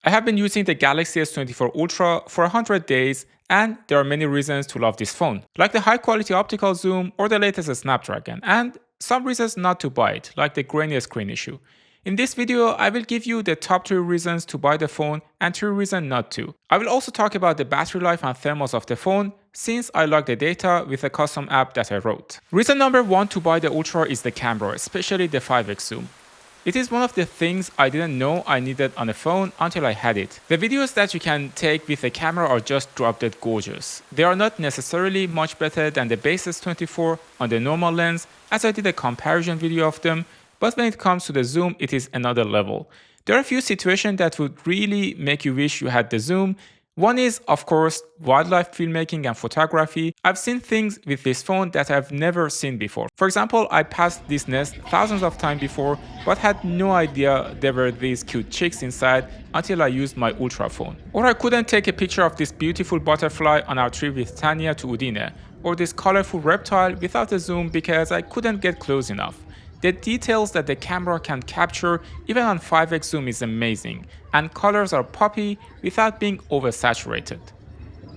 I have been using the Galaxy S24 Ultra for 100 days, and there are many reasons to love this phone, like the high quality optical zoom or the latest Snapdragon, and some reasons not to buy it, like the grainy screen issue. In this video, I will give you the top 3 reasons to buy the phone and 3 reasons not to. I will also talk about the battery life and thermals of the phone, since I log the data with a custom app that I wrote. Reason number 1 to buy the Ultra is the camera, especially the 5x zoom. It is one of the things I didn't know I needed on a phone until I had it. The videos that you can take with the camera are just drop dead gorgeous. They are not necessarily much better than the base S24 on the normal lens, as I did a comparison video of them, but when it comes to the zoom, it is another level. There are a few situations that would really make you wish you had the zoom. One is, of course, wildlife filmmaking and photography. I've seen things with this phone that I've never seen before. For example, I passed this nest thousands of times before, but had no idea there were these cute chicks inside until I used my Ultra phone. Or I couldn't take a picture of this beautiful butterfly on our trip with Tanya to Udine, or this colorful reptile without a zoom because I couldn't get close enough. The details that the camera can capture even on 5x zoom is amazing, and colors are poppy without being oversaturated.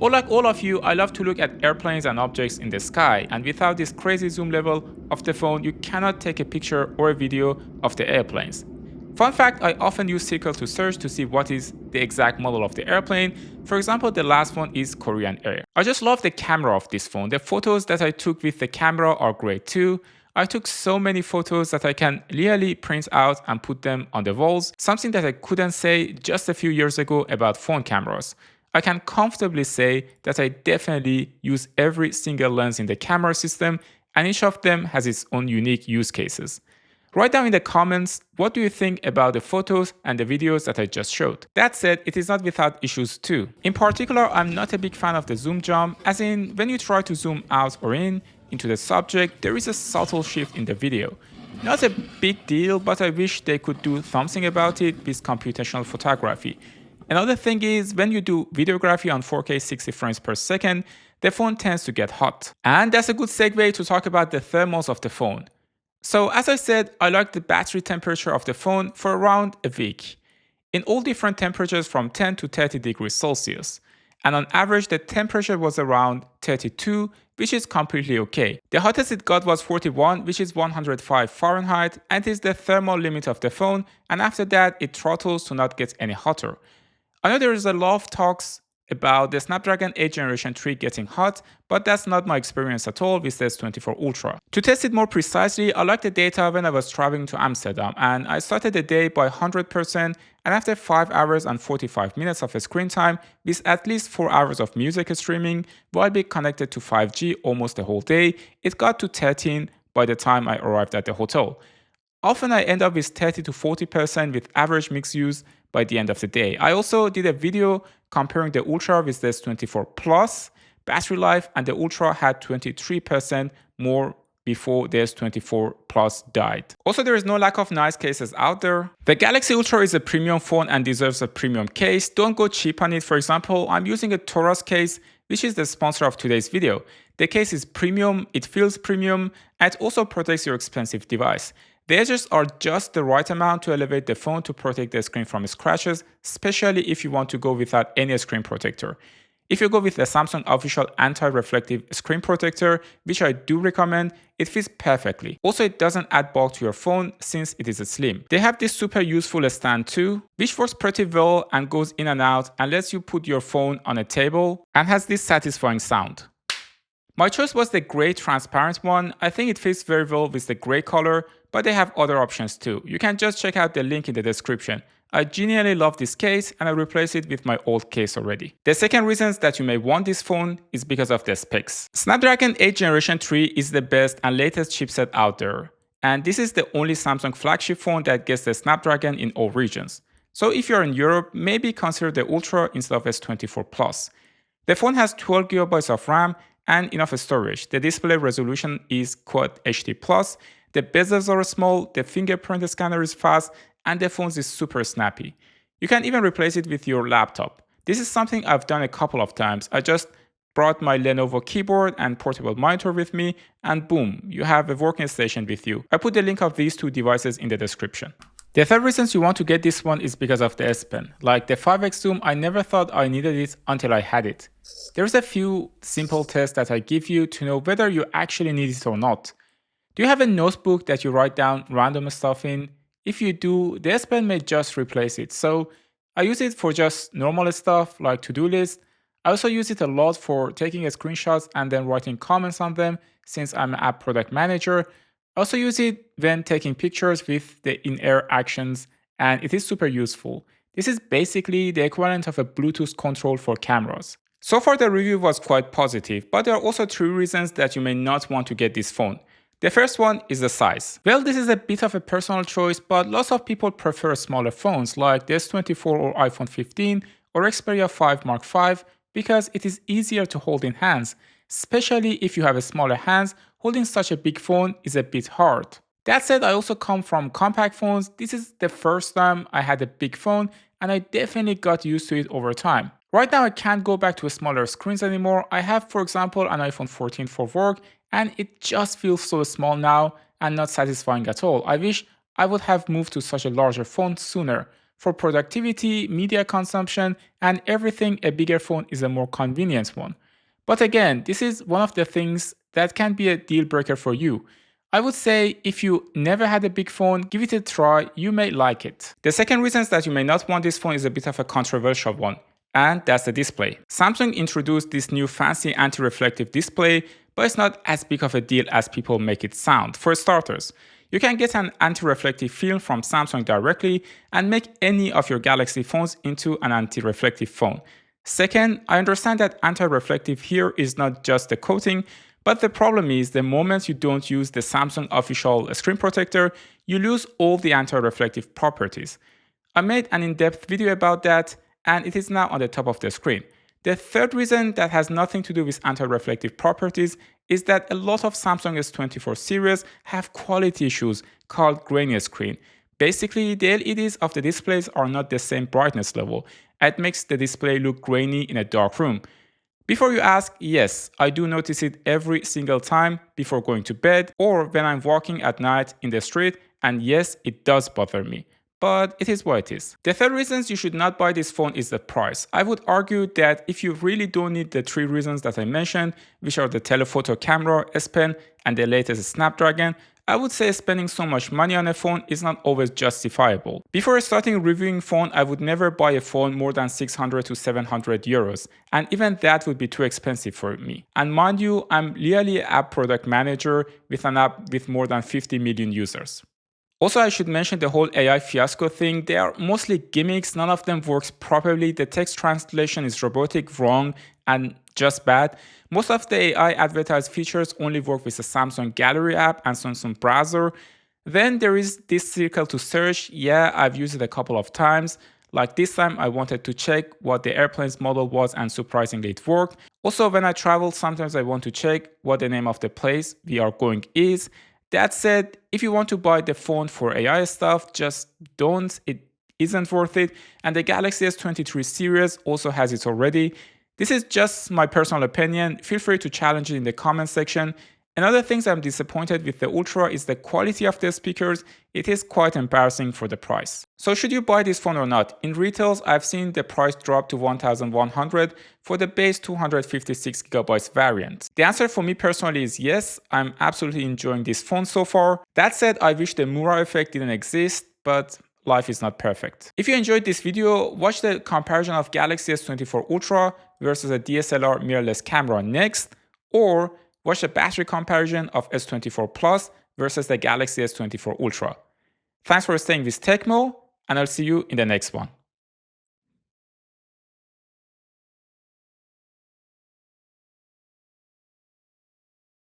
Or like all of you, I love to look at airplanes and objects in the sky, and without this crazy zoom level of the phone, you cannot take a picture or a video of the airplanes. Fun fact, I often use Circle to search to see what is the exact model of the airplane. For example, the last one is Korean Air. I just love the camera of this phone. The photos that I took with the camera are great too. I took so many photos that I can literally print out and put them on the walls, something that I couldn't say just a few years ago about phone cameras. I can comfortably say that I definitely use every single lens in the camera system, and each of them has its own unique use cases. Write down in the comments what do you think about the photos and the videos that I just showed. That said, it is not without issues too. In particular, I'm not a big fan of the zoom jump, as in when you try to zoom out or into the subject, there is a subtle shift in the video. Not a big deal, but I wish they could do something about it with computational photography. Another thing is, when you do videography on 4K 60 frames per second, the phone tends to get hot. And that's a good segue to talk about the thermals of the phone. So as I said, I like the battery temperature of the phone for around a week, in all different temperatures from 10 to 30 degrees Celsius. And on average, the temperature was around 32, which is completely okay. The hottest it got was 41, which is 105 Fahrenheit, and is the thermal limit of the phone, and after that, it throttles to not get any hotter. I know there is a lot of talks about the Snapdragon 8 Generation 3 getting hot, but that's not my experience at all with the S24 Ultra. To test it more precisely, I liked the data when I was traveling to Amsterdam, and I started the day by 100%, and after 5 hours and 45 minutes of screen time, with at least 4 hours of music streaming, while being connected to 5G almost the whole day, it got to 13 by the time I arrived at the hotel. Often I end up with 30 to 40% with average mix use by the end of the day. I also did a video comparing the Ultra with the S24 Plus battery life, and the Ultra had 23% more before the S24 Plus died. Also, there is no lack of nice cases out there. The Galaxy Ultra is a premium phone and deserves a premium case. Don't go cheap on it. For example, I'm using a TORRAS case, which is the sponsor of today's video. The case is premium, it feels premium, and it also protects your expensive device. The edges are just the right amount to elevate the phone to protect the screen from scratches, especially if you want to go without any screen protector. If you go with the Samsung official anti-reflective screen protector, which I do recommend, it fits perfectly. Also, it doesn't add bulk to your phone since it is slim. They have this super useful stand too, which works pretty well and goes in and out and lets you put your phone on a table and has this satisfying sound. My choice was the gray transparent one. I think it fits very well with the gray color, but they have other options too. You can just check out the link in the description. I genuinely love this case and I replaced it with my old case already. The second reason that you may want this phone is because of the specs. Snapdragon 8 Generation 3 is the best and latest chipset out there. And this is the only Samsung flagship phone that gets the Snapdragon in all regions. So if you're in Europe, maybe consider the Ultra instead of S24 Plus. The phone has 12 GB of RAM and enough storage. The display resolution is Quad HD+, the bezels are small, the fingerprint scanner is fast, and the phone is super snappy. You can even replace it with your laptop. This is something I've done a couple of times. I just brought my Lenovo keyboard and portable monitor with me, and boom, you have a working station with you. I put the link of these two devices in the description. The third reasons you want to get this one is because of the S Pen. Like the 5x zoom, I never thought I needed it until I had it. There's a few simple tests that I give you to know whether you actually need it or not. Do you have a notebook that you write down random stuff in? If you do, the S Pen may just replace it. So I use it for just normal stuff like to-do list. I also use it a lot for taking screenshots and then writing comments on them since I'm an app product manager. I also use it when taking pictures with the in-air actions, and it is super useful. This is basically the equivalent of a Bluetooth control for cameras. So far the review was quite positive, but there are also 3 reasons that you may not want to get this phone. The first one is the size. Well, this is a bit of a personal choice, but lots of people prefer smaller phones like the S24 or iPhone 15 or Xperia 5 Mark V because it is easier to hold in hands, especially if you have smaller hands. Holding such a big phone is a bit hard. That said, I also come from compact phones. This is the first time I had a big phone and I definitely got used to it over time. Right now I can't go back to smaller screens anymore. I have, for example, an iPhone 14 for work and it just feels so small now and not satisfying at all. I wish I would have moved to such a larger phone sooner. For productivity, media consumption, and everything, a bigger phone is a more convenient one. But again, this is one of the things that can be a deal breaker for you. I would say if you never had a big phone, give it a try, you may like it. The second reason that you may not want this phone is a bit of a controversial one, and that's the display. Samsung introduced this new fancy anti-reflective display, but it's not as big of a deal as people make it sound. For starters, you can get an anti-reflective film from Samsung directly and make any of your Galaxy phones into an anti-reflective phone. Second, I understand that anti-reflective here is not just the coating, but the problem is the moment you don't use the Samsung official screen protector, you lose all the anti-reflective properties. I made an in-depth video about that, and it is now on the top of the screen. The third reason that has nothing to do with anti-reflective properties is that a lot of Samsung S24 series have quality issues called grainy screen. Basically, the LEDs of the displays are not the same brightness level. It makes the display look grainy in a dark room. Before you ask, yes, I do notice it every single time before going to bed or when I'm walking at night in the street, and yes, it does bother me. But it is what it is. The third reason you should not buy this phone is the price. I would argue that if you really don't need the 3 reasons that I mentioned, which are the telephoto camera, S Pen, and the latest Snapdragon, I would say spending so much money on a phone is not always justifiable. Before starting reviewing phone, I would never buy a phone more than 600 to 700 euros, and even that would be too expensive for me. And mind you, I'm really an app product manager with an app with more than 50 million users. Also, I should mention the whole AI fiasco thing. They are mostly gimmicks, none of them works properly. The text translation is robotic, wrong, and just bad. Most of the AI advertised features only work with the Samsung Gallery app and Samsung browser. Then there is this circle to search. Yeah, I've used it a couple of times. Like this time, I wanted to check what the airplane's model was and surprisingly it worked. Also, when I travel, sometimes I want to check what the name of the place we are going is. That said, if you want to buy the phone for AI stuff, just don't. It isn't worth it. And the Galaxy S23 series also has it already. This is just my personal opinion. Feel free to challenge it in the comment section. Another thing I'm disappointed with the Ultra is the quality of the speakers. It is quite embarrassing for the price. So should you buy this phone or not? In retails, I've seen the price drop to 1,100 for the base 256GB variant. The answer for me personally is yes, I'm absolutely enjoying this phone so far. That said, I wish the MURA effect didn't exist, but life is not perfect. If you enjoyed this video, watch the comparison of Galaxy S24 Ultra versus a DSLR mirrorless camera next, or watch the battery comparison of S24 Plus versus the Galaxy S24 Ultra. Thanks for staying with Tecmo, and I'll see you in the next one.